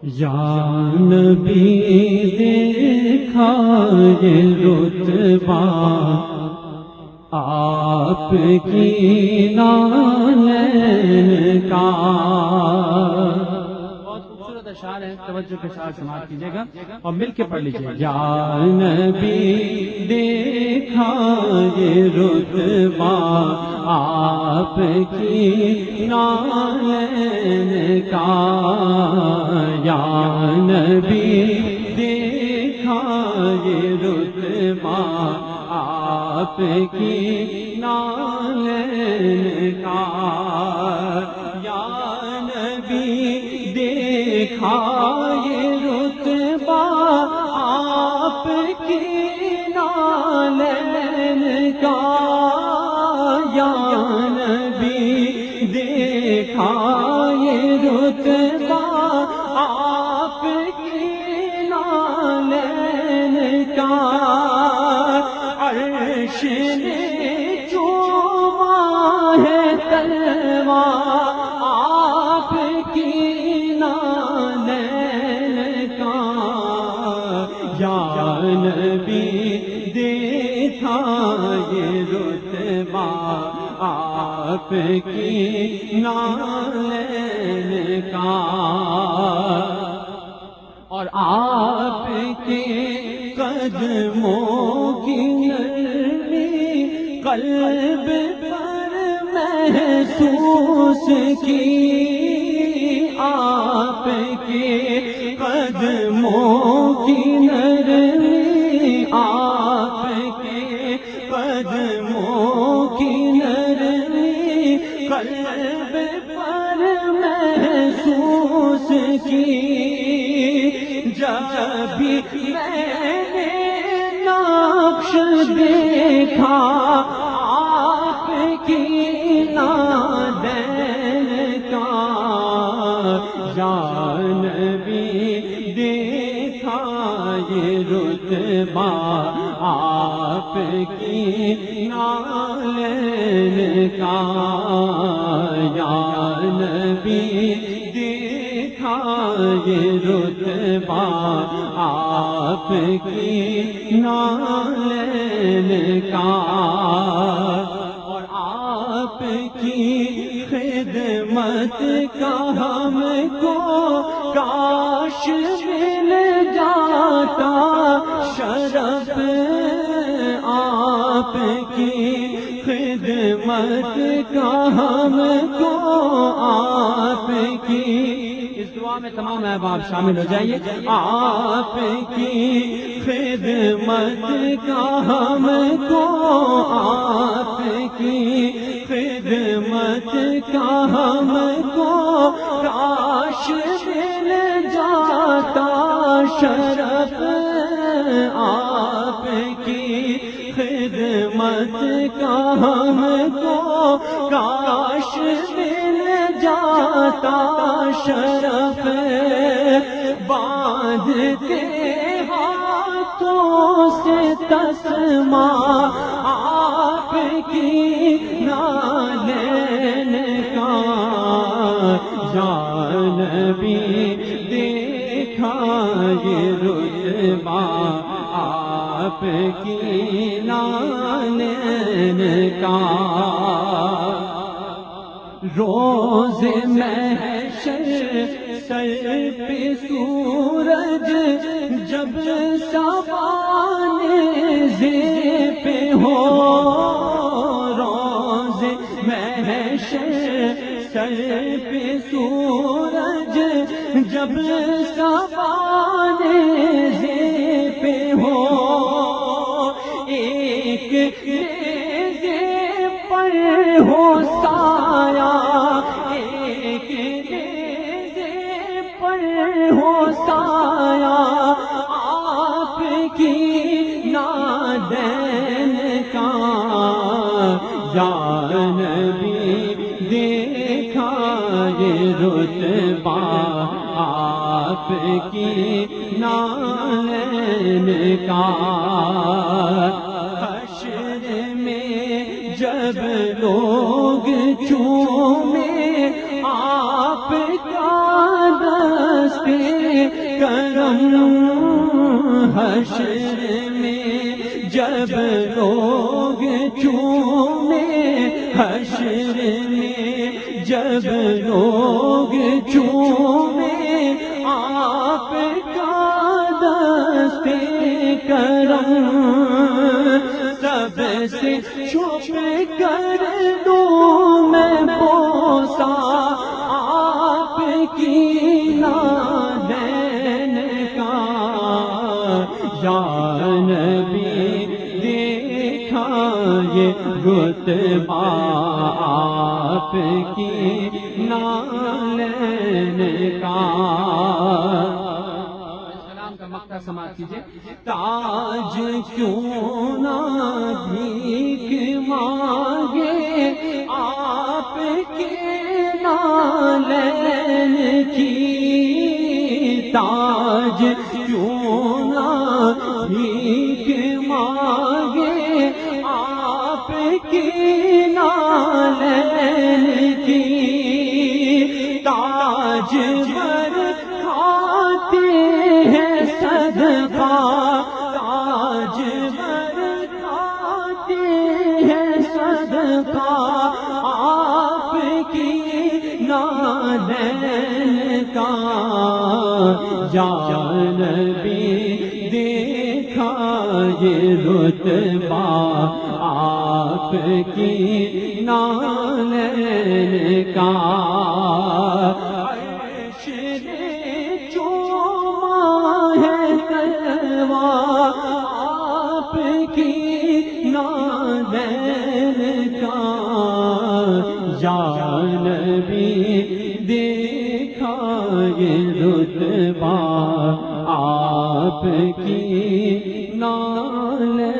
یا نبی دیکھا یہ رتبہ آپ کی نالین کا. بہت خوبصورت اشعار ہے، توجہ کے ساتھ سماعت کیجیے گا اور مل کے پڑھ لیجیے. یا نبی دیکھا یہ رتبہ آپ کی نالین کا. یا نبی دیکھا یہ رتبہ آپ کی نالین کا. یا نبی دیکھا یہ رتبہ آپ کی نالین کا. یا نبی دیکھا یہ رتبہ آپ کی نالین کا. عرش نے چوما ہے تلوا آپ کی نالین کا. یا نبی دیکھا یہ رتبہ آپ کی نالین کا. اور آپ کے قدموں کی نرمی قلب پر محسوس کی. آپ کے قدموں کی نرمی آپ کے قدموں کی نرمی قلب پر محسوس کی. جب بھی میں نے نقش دیکھا آپ کی نالین کا. یا نبی دیکھا یہ رتبہ آپ کی نالین کا. یا نبی دیکھا یہ رتبہ آپ کی نالین کا. اور آپ کی خدمت کا ہم کو کاش مل جاتا شرف. آپ کی خدمت کا ہم کو آپ کی. اس دعا میں تمام احباب شامل ہو جائیے. آپ کی خدمت کا ہم کو آپ کی خدمت کا ہم کو کاش مل جاتا شرف. آپ کی خدمت کا ہم کو کاش مل جاتا شرف. باندھ کے ہاتھوں سے تسمہ آپ کی نالین کا. یا نبی دیکھا یہ رتبہ آپ کی نالین کا. روز محشر سر پہ سورج جب سوانے پہ ہو. روز محشر سر پہ سورج جب سوانے پہ ہو. ایک نیزے پر ہو سایہ ایک نیزے پر ہو سایہ آپ کی نالین کا. یا نبی دیکھا یہ رتبہ آپ کی نالین کا. حشر میں جب لوگ چومے آپ کا دست کرم حشر میں جب لوگ چومے، حشر میں جب لوگ چومے آپ کا دست کرم، سب سے چھپ کر دوں میں بوسہ آپ کی نالین کا، یا نبی دیکھا یہ رتبہ آپ کی نالین کا۔ سلام کا مقطع سماعت کیجیے۔ تاج کیوں نہ بھیک مانگے آپ کے نالین کی، تاج کیوں نہ بھیک مانگے آپ کی نالین کی، تاج پر کھاتے ہیں صدقہ، تاج پر کھاتے ہیں صدقہ آپ کی نالین کا، یا نبی دیکھا یہ رتبہ آپ کی نالین کا، عرش نے چوما ہے تلوا آپ کی نالین کا، یا نبی دیکھا یہ رتبہ آپ کی نالین